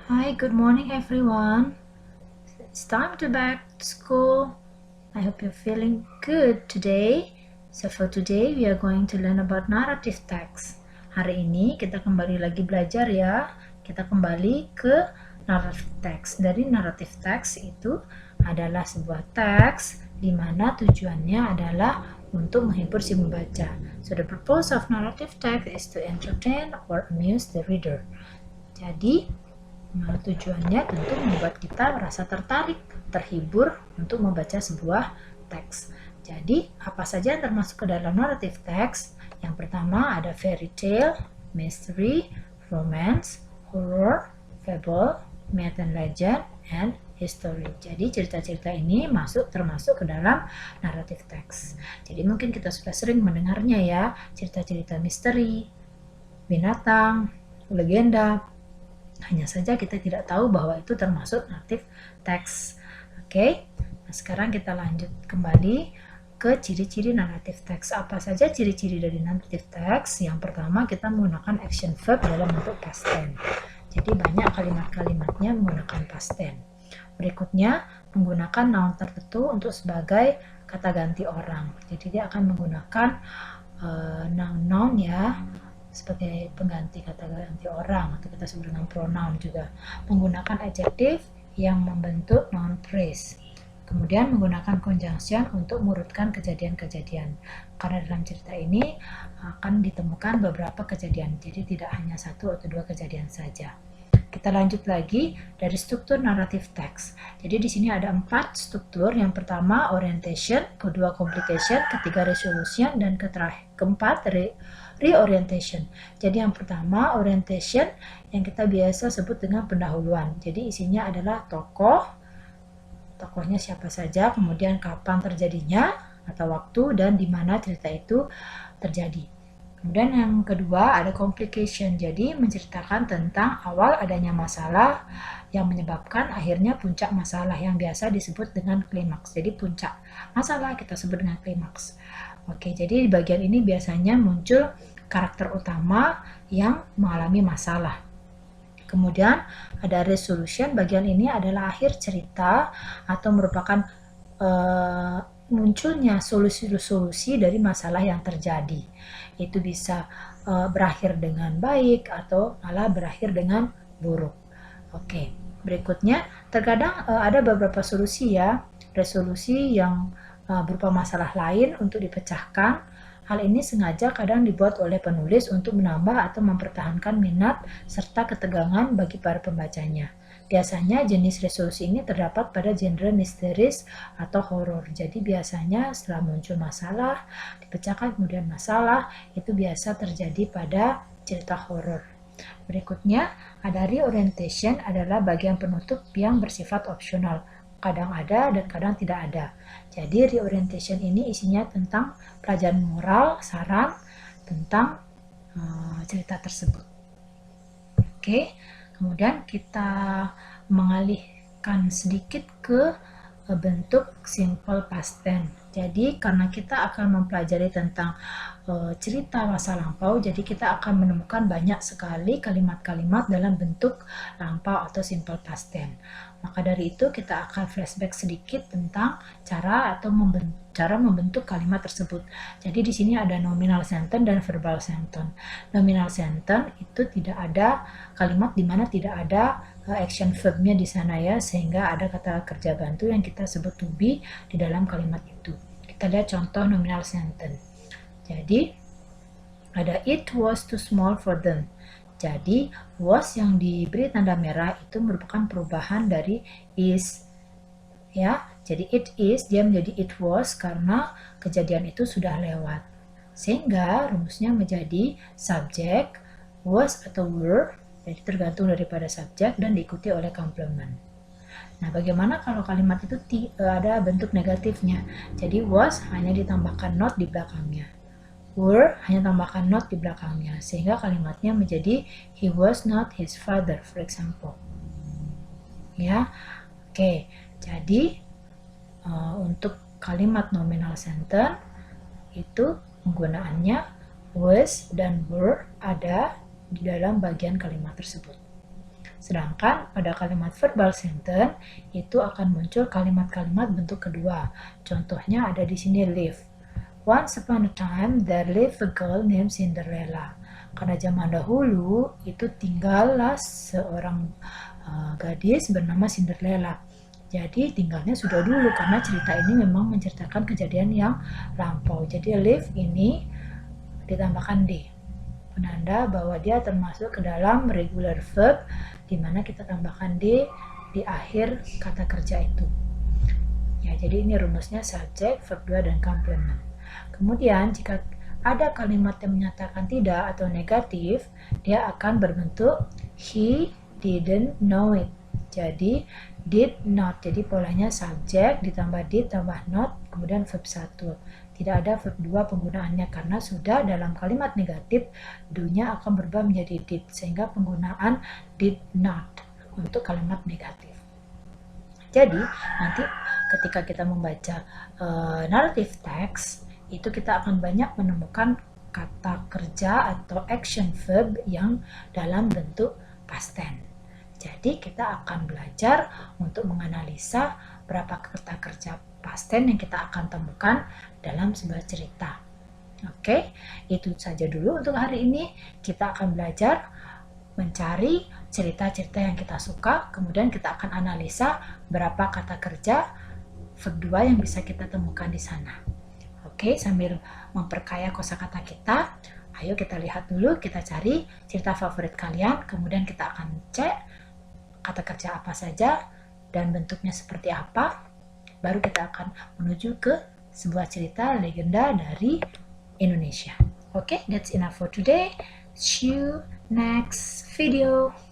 Hi, good morning everyone. It's time to back to school. I hope you're feeling good today. So for today we are going to learn about narrative text. Hari ini kita kembali lagi belajar ya. Kita kembali ke narrative text. Dari narrative text itu adalah sebuah teks di mana tujuannya adalah untuk menghibur si membaca. So the purpose of narrative text is to entertain or amuse the reader. Jadi tujuannya tentu membuat kita merasa tertarik, terhibur untuk membaca sebuah teks. Jadi, apa saja yang termasuk ke dalam narrative text? Yang pertama ada fairy tale, mystery, romance, horror, fable, myth and legend, and history. Jadi cerita-cerita ini termasuk ke dalam narrative text. Jadi mungkin kita sudah sering mendengarnya ya, cerita-cerita misteri, binatang, legenda. Hanya saja kita tidak tahu bahwa itu termasuk narrative text. Oke, nah sekarang kita lanjut kembali ke ciri-ciri narrative text. Apa saja ciri-ciri dari narrative text? Yang pertama, kita menggunakan action verb dalam bentuk past tense. Jadi banyak kalimat-kalimatnya menggunakan past tense. Berikutnya, menggunakan noun tertentu untuk sebagai kata ganti orang. Jadi dia akan menggunakan noun ya, sebagai pengganti kata ganti orang, atau kita sebut dengan pronoun juga. Menggunakan adjective yang membentuk noun phrase. Kemudian menggunakan conjunction untuk mengurutkan kejadian-kejadian. Karena dalam cerita ini akan ditemukan beberapa kejadian, jadi tidak hanya satu atau dua kejadian saja. Kita lanjut lagi dari struktur narrative text. Jadi di sini ada 4 struktur. Yang pertama orientation, kedua complication, ketiga resolution, dan keempat reorientation. Jadi yang pertama orientation yang kita biasa sebut dengan pendahuluan. Jadi isinya adalah tokohnya siapa saja, kemudian kapan terjadinya atau waktu, dan di mana cerita itu terjadi. Kemudian yang kedua ada complication, jadi menceritakan tentang awal adanya masalah yang menyebabkan akhirnya puncak masalah yang biasa disebut dengan klimaks. Jadi puncak masalah kita sebut dengan klimaks. Oke, jadi di bagian ini biasanya muncul karakter utama yang mengalami masalah. Kemudian ada resolution, bagian ini adalah akhir cerita atau merupakan munculnya solusi-solusi dari masalah yang terjadi. Itu bisa berakhir dengan baik atau malah berakhir dengan buruk. Oke, berikutnya terkadang ada beberapa solusi ya, resolusi yang berupa masalah lain untuk dipecahkan. Hal ini sengaja kadang dibuat oleh penulis untuk menambah atau mempertahankan minat serta ketegangan bagi para pembacanya. Biasanya jenis resolusi ini terdapat pada genre misteris atau horor. Jadi biasanya setelah muncul masalah, dipecahkan kemudian masalah, itu biasa terjadi pada cerita horor. Berikutnya, ada reorientation adalah bagian penutup yang bersifat opsional. Kadang ada dan kadang tidak ada. Jadi reorientation ini isinya tentang pelajaran moral, saran tentang cerita tersebut. Oke. Kemudian kita mengalihkan sedikit ke bentuk simple past tense. Jadi karena kita akan mempelajari tentang cerita masa lampau, jadi kita akan menemukan banyak sekali kalimat-kalimat dalam bentuk lampau atau simple past tense. Maka dari itu kita akan flashback sedikit tentang cara membentuk kalimat tersebut. Jadi di sini ada nominal sentence dan verbal sentence. Nominal sentence itu tidak ada kalimat di mana tidak ada action verb-nya di sana ya, sehingga ada kata kerja bantu yang kita sebut to be di dalam kalimat itu. Kita lihat contoh nominal sentence. Jadi ada it was too small for them. Jadi was yang diberi tanda merah itu merupakan perubahan dari is ya. Jadi it is dia menjadi it was karena kejadian itu sudah lewat. Sehingga rumusnya menjadi subject was atau were, jadi tergantung daripada subjek dan diikuti oleh complement. Nah, bagaimana kalau kalimat itu ada bentuk negatifnya? Jadi was hanya ditambahkan not di belakangnya. Were hanya tambahkan not di belakangnya, sehingga kalimatnya menjadi he was not his father, for example. Ya, oke. Jadi untuk kalimat nominal sentence itu penggunaannya was dan were ada di dalam bagian kalimat tersebut. Sedangkan pada kalimat verbal sentence itu akan muncul kalimat-kalimat bentuk kedua. Contohnya ada di sini live. Once upon a time there lived a girl named Cinderella. Karena zaman dahulu itu tinggallah seorang gadis bernama Cinderella. Jadi tinggalnya sudah dulu karena cerita ini memang menceritakan kejadian yang lampau. Jadi live ini ditambahkan D, penanda bahwa dia termasuk ke dalam regular verb, di mana kita tambahkan D di akhir kata kerja itu. Ya, jadi ini rumusnya subject, verb 2, dan complement. Kemudian jika ada kalimat yang menyatakan tidak atau negatif, dia akan berbentuk he didn't know it. Jadi did not, jadi polanya subject ditambah did tambah not, kemudian verb 1. Tidak ada verb 2 penggunaannya karena sudah dalam kalimat negatif do-nya akan berubah menjadi did, sehingga penggunaan did not untuk kalimat negatif. Jadi nanti ketika kita membaca narrative text itu kita akan banyak menemukan kata kerja atau action verb yang dalam bentuk past tense. Jadi kita akan belajar untuk menganalisa berapa kata kerja past tense yang kita akan temukan dalam sebuah cerita. Oke, itu saja dulu untuk hari ini. Kita akan belajar mencari cerita-cerita yang kita suka, kemudian kita akan analisa berapa kata kerja verb 2 yang bisa kita temukan di sana. Oke, sambil memperkaya kosakata kita, ayo kita lihat dulu, kita cari cerita favorit kalian, kemudian kita akan cek kata kerja apa saja dan bentuknya seperti apa. Baru kita akan menuju ke sebuah cerita legenda dari Indonesia. Oke, that's enough for today. See you next video.